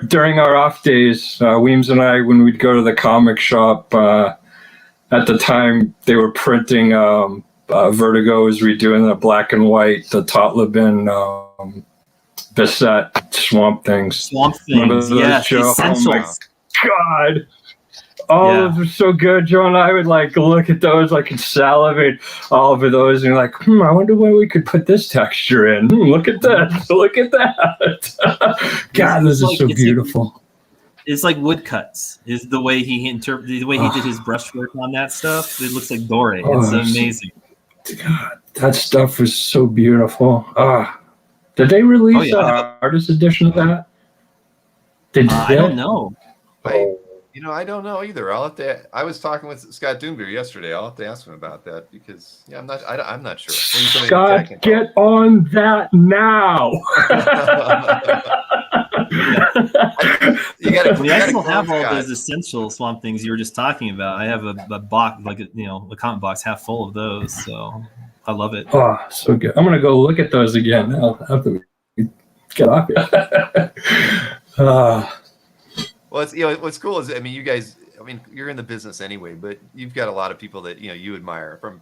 during our off days, Weems and I, when we'd go to the comic shop, at the time they were printing. Vertigo was redoing the black and white, the Totleben, Bissett, Swamp Things. Swamp Remember Things, those, yes, Joe? Essentials. Oh my God. All of them so good. Joe and I would like look at those, like, and salivate all over those, and like, I wonder where we could put this texture in. Look at this. Look at that. God, this is so beautiful. It's like woodcuts. Is the way he did his brushwork on that stuff. It looks like Dore. It's amazing. God, that stuff was so beautiful. Did they release an artist edition of that? I don't know. I don't know either. I'll have to. I was talking with Scott Doombeer yesterday. I'll have to ask him about that because I'm not sure. Scott, get on that now. I still have all those essential Swamp Things you were just talking about. I have a box, like a comic box half full of those. So I love it. Oh, so good. I'm gonna go look at those again. I'll have to get off here. Well, it's what's cool is you guys. You're in the business anyway, but you've got a lot of people that you admire from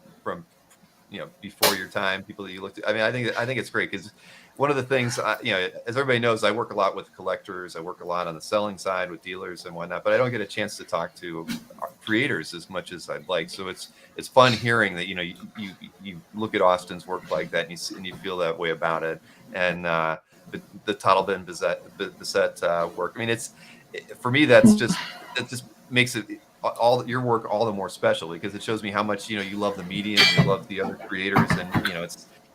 before your time. People that you looked at. I think it's great because one of the things as everybody knows, I work a lot with collectors. I work a lot on the selling side with dealers and whatnot, but I don't get a chance to talk to creators as much as I'd like. So it's fun hearing that you look at Austin's work like that and you feel that way about it. And the Totleben Bissett work. For me, that just makes it all your work all the more special because it shows me how much you love the medium, you love the other creators, and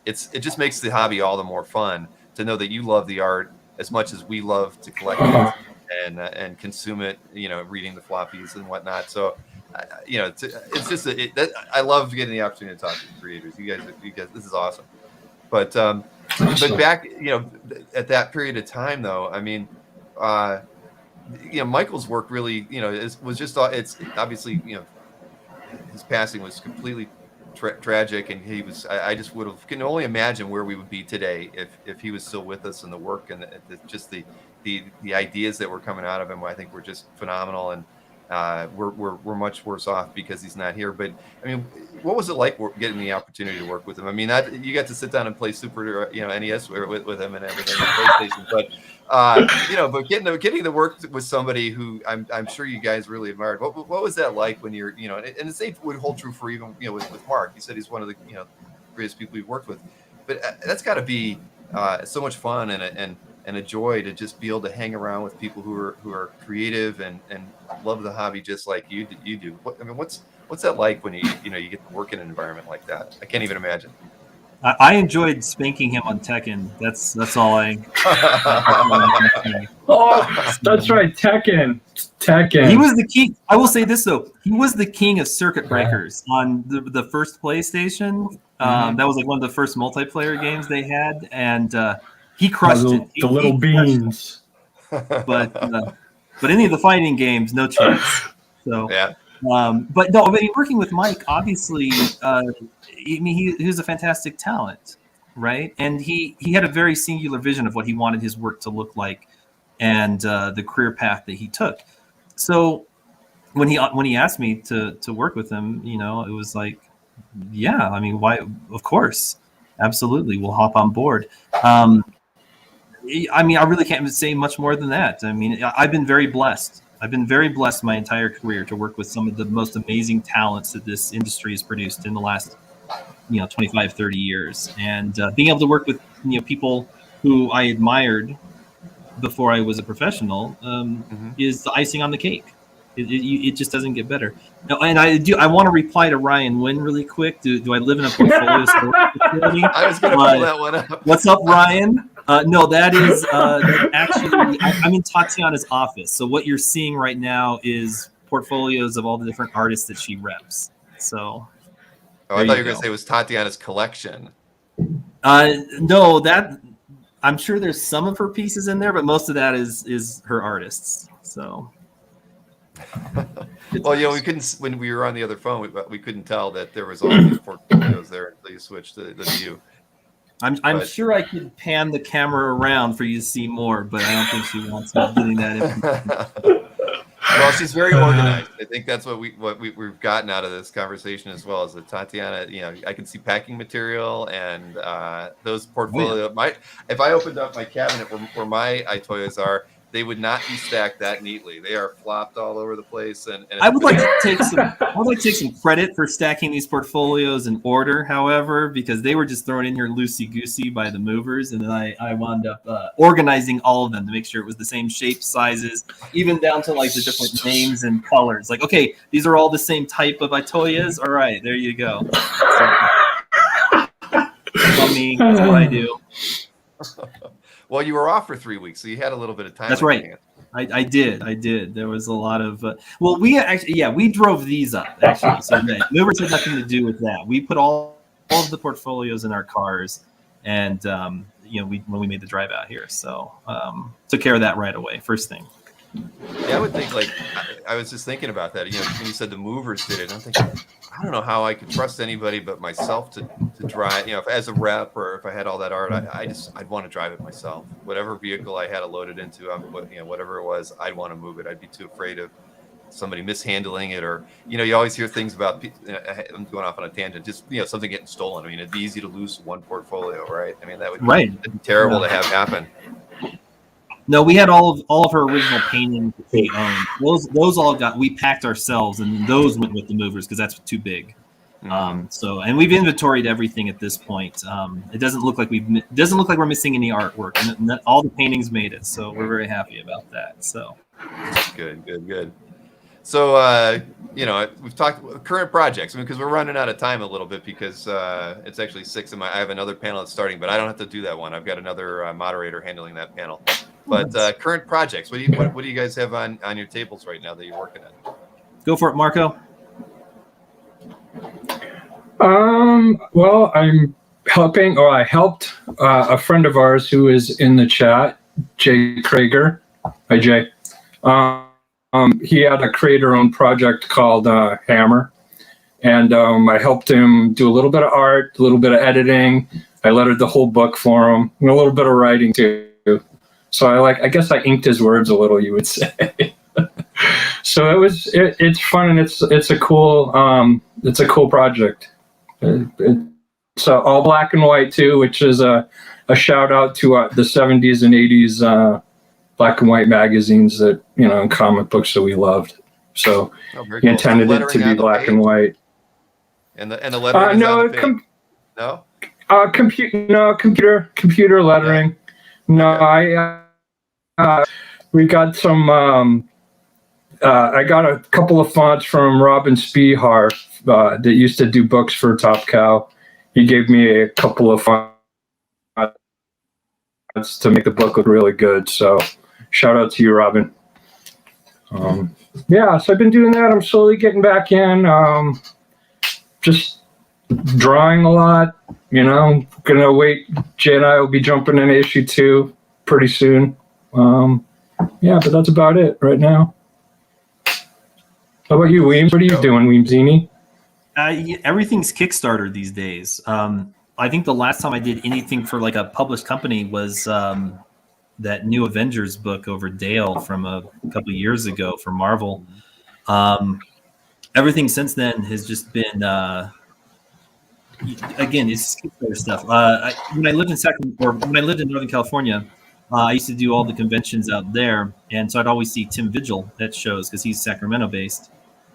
it just makes the hobby all the more fun to know that you love the art as much as we love to collect it and consume it. Reading the floppies and whatnot. So, it's just I love getting the opportunity to talk to creators. You guys, this is awesome. But back at that period of time though, Michael's work really, was just, it's obviously, his passing was completely tragic, and he was, I just can only imagine where we would be today if he was still with us, and the work and just the ideas that were coming out of him, I think were just phenomenal. And we're much worse off because he's not here. But what was it like getting the opportunity to work with him? You got to sit down and play Super, NES with him and everything, PlayStation. But but getting to work with somebody who I'm sure you guys really admired. What was that like when you're, and the same would hold true for even with Mark. He said he's one of the greatest people we've worked with. But that's got to be so much fun and a joy to just be able to hang around with people who are creative and love the hobby just like you do. What's that like when you get to work in an environment like that? I can't even imagine. I enjoyed spanking him on Tekken. That's all I. Oh, that's right, Tekken. He was the king. I will say this though, he was the king of circuit breakers on the first PlayStation. That was like one of the first multiplayer games they had, and he crushed it. The little beans. But any of the fighting games, no chance. So yeah. But no, working with Mike, obviously, he was a fantastic talent, right? And he had a very singular vision of what he wanted his work to look like, and the career path that he took. So when he asked me to work with him, it was like, yeah, why? Of course, absolutely, we'll hop on board. I really can't say much more than that. I've been very blessed. I've been very blessed my entire career to work with some of the most amazing talents that this industry has produced in the last, 25, 30 years. And being able to work with, people who I admired before I was a professional is the icing on the cake. It just doesn't get better. No, and I want to reply to Ryan Wynn really quick. Do I live in a portfolio storage facility? I was going to pull that one up. What's up, Ryan? No, that is actually I'm in Tatiana's office. So what you're seeing right now is portfolios of all the different artists that she reps. So, Oh, I thought you were going to say it was Tatiana's collection. no, that I'm sure there's some of her pieces in there, but most of that is her artists. So, Well, we couldn't when we were on the other phone. We couldn't tell that there was all these portfolios there until you switched the view. I'm sure I could pan the camera around for you to see more, but I don't think she wants me doing that. Well, she's very organized. I think that's what we've gotten out of this conversation as well. Is that Tatiana? I can see packing material and those portfolio. If I opened up my cabinet where my iToyas are, they would not be stacked that neatly. They are flopped all over the place. And I would like to take some credit for stacking these portfolios in order, however, because they were just thrown in here loosey goosey by the movers, and then I wound up organizing all of them to make sure it was the same shape, sizes, even down to like the different names and colors. Like, okay, these are all the same type of Itoyas. All right, there you go. So, me, that's what I do. Well, you were off for 3 weeks, so you had a little bit of time. That's right. I did. There was a lot of. We drove these up actually. So movers had nothing to do with that. We put all of the portfolios in our cars, and when we made the drive out here, so took care of that right away. First thing. Yeah, I would think I was just thinking about that. When you said the movers did it, I'm thinking I don't know how I could trust anybody but myself to drive. If as a rep or if I had all that art, I'd want to drive it myself. Whatever vehicle I had it loaded into, whatever it was, I'd want to move it. I'd be too afraid of somebody mishandling it, or you always hear things about. I'm going off on a tangent. Just something getting stolen. I mean, it'd be easy to lose one portfolio, right? I mean, that would be terrible to have happen. No, we had all of her original paintings that we owned. Those all we packed ourselves, and those went with the movers because that's too big. Mm-hmm. And we've inventoried everything at this point. It doesn't look like we're missing any artwork, and all the paintings made it. So we're very happy about that. So good. So we've talked current projects because we're running out of time a little bit because it's actually 6 of I have another panel that's starting, but I don't have to do that one. I've got another moderator handling that panel. But current projects, what do you guys have on your tables right now that you're working on? Go for it, Marco. Well, I'm helping, or I helped a friend of ours who is in the chat, Jay Krager. Hi, Jay. He had a creator-owned project called Hammer, and I helped him do a little bit of art, a little bit of editing. I lettered the whole book for him, and a little bit of writing too. So I guess I inked his words a little, you would say. So it's fun, and it's a cool project. It's all black and white too, which is a shout out to the 70s and 80s black and white magazines that and comic books that we loved. So he intended it to be black and white. And the lettering is on the page. Computer lettering. No, we got some. I got a couple of fonts from Robin Spihar that used to do books for Top Cow. He gave me a couple of fonts to make the book look really good. So shout out to you, Robin. So I've been doing that. I'm slowly getting back in. Just drawing a lot. Gonna wait. Jay and I will be jumping into issue 2 pretty soon. But that's about it right now. How about you, Weems? What are you doing, Weemsini? Everything's Kickstarter these days. I think the last time I did anything for like a published company was that new Avengers book over Dale from a couple of years ago for Marvel. Everything since then has just been, again, it's Kickstarter stuff. When I lived in when I lived in Northern California, I used to do all the conventions out there, and so I'd always see Tim Vigil at shows because he's Sacramento based,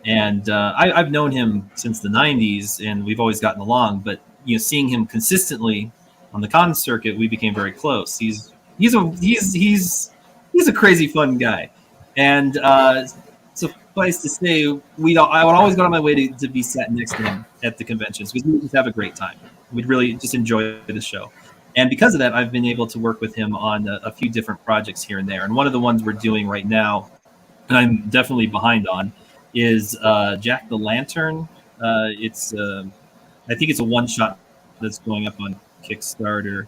and I've known him since the '90s, and we've always gotten along. But seeing him consistently on the con circuit, we became very close. He's a crazy fun guy, and suffice to say, I would always go on my way to be sat next to him at the conventions because we would just have a great time. We'd really just enjoy the show. And because of that, I've been able to work with him on a few different projects here and there. And one of the ones we're doing right now, and I'm definitely behind on, is Jack the Lantern. I think it's a one-shot that's going up on Kickstarter.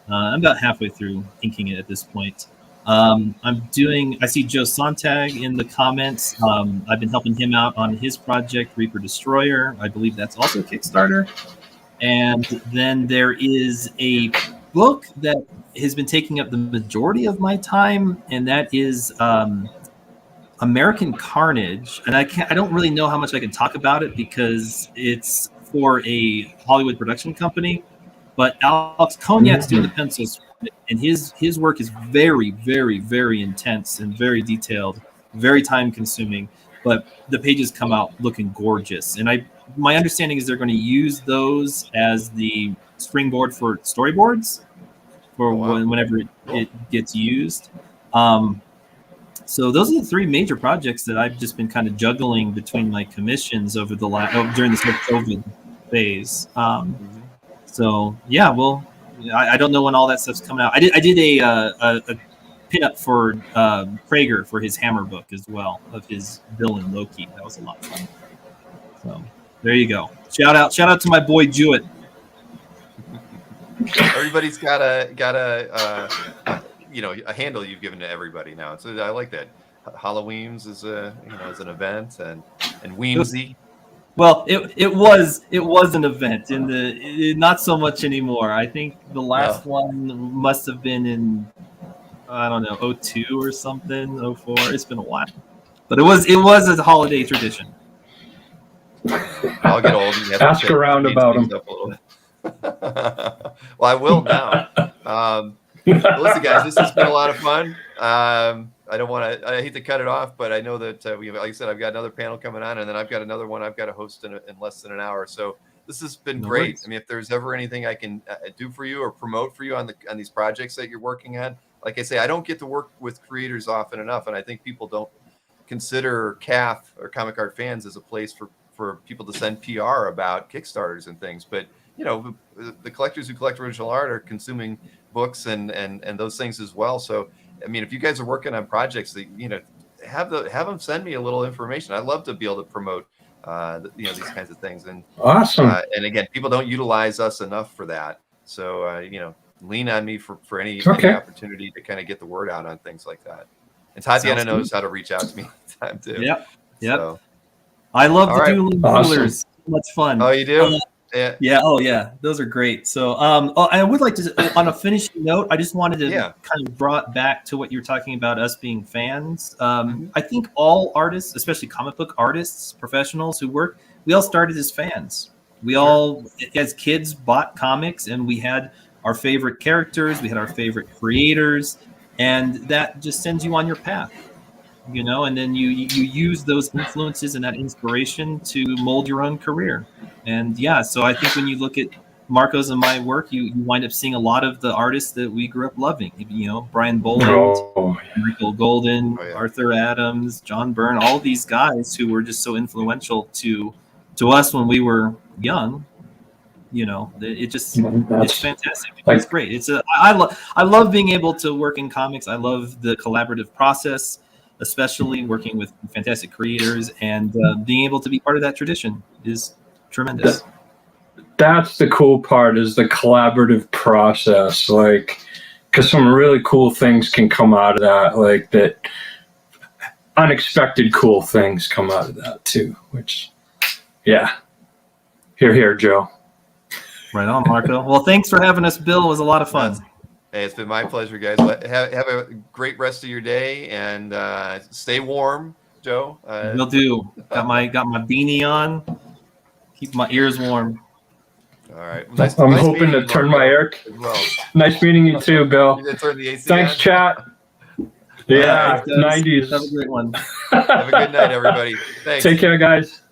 I'm about halfway through inking it at this point. I see Joe Sontag in the comments. I've been helping him out on his project, Reaper Destroyer. I believe that's also Kickstarter. And then there is a book that has been taking up the majority of my time, and that is American Carnage. And I don't really know how much I can talk about it because it's for a Hollywood production company. But Alex Cognac's doing the pencils, and his work is very, very, very intense and very detailed, very time consuming. But the pages come out looking gorgeous. And my understanding is they're going to use those as the springboard for storyboards for whenever it gets used. So those are the three major projects that I've just been kind of juggling between my commissions over during this whole COVID phase. So yeah, well, I don't know when all that stuff's coming out. I did a pinup for Prager for his Hammer book as well, of his villain Loki. That was a lot of fun. So there you go. Shout out to my boy Jewett. Everybody's got a a handle you've given to everybody now. So I like that. Halloween's is is an event, and Weemsy. Well, it was an event not so much anymore. I think the last one must have been in, I don't know, 02 or something, 04. It's been a while, but it was a holiday tradition. I'll get old. And ask around about them. Well, I will now. Listen, guys, this has been a lot of fun. I hate to cut it off, but I know that like I said, I've got another panel coming on, and then I've got another one I've got to host in less than an hour. So this has been great. I mean, if there's ever anything I can do for you or promote for you on these projects that you're working on, like I say, I don't get to work with creators often enough, and I think people don't consider CAF or Comic Art Fans as a place for people to send PR about Kickstarters and things. But the collectors who collect original art are consuming books and those things as well. So I mean, if you guys are working on projects that have them send me a little information. I'd love to be able to promote these kinds of things. And awesome. And again, people don't utilize us enough for that. So lean on me for any opportunity to kind of get the word out on things like that. And Tatiana knows how to reach out to me anytime too. Yep. So, I love the dueling rulers. So much fun. Oh, you do? Yeah. Oh, yeah. Those are great. So, I would like to, on a finishing note, I just wanted to kind of brought back to what you're talking about, us being fans. I think all artists, especially comic book artists, professionals who work, we all started as fans. We all, as kids, bought comics, and we had our favorite characters, we had our favorite creators, and that just sends you on your path. And then you use those influences and that inspiration to mold your own career. And so I think when you look at Marco's and my work, you wind up seeing a lot of the artists that we grew up loving. Brian Boland, Michael Golden, Arthur Adams, John Byrne, all these guys who were just so influential to us when we were young. It's fantastic. It's great. I love being able to work in comics. I love the collaborative process, especially working with fantastic creators, and being able to be part of that tradition is tremendous. That's the cool part, is the collaborative process, because some really cool things can come out of that, that unexpected cool things come out of that too, which, here, Joe. Right on, Marco. Well, thanks for having us, Bill. It was a lot of fun. Hey, it's been my pleasure, guys. Have a great rest of your day, and stay warm, Joe. Will do. Got my beanie on. Keep my ears warm. All right. I'm hoping to turn my air. Well. Nice meeting you too, Bill. You turn the AC Thanks, on? chat. Yeah, 90s. Have a great one. Have a good night, everybody. Thanks. Take care, guys.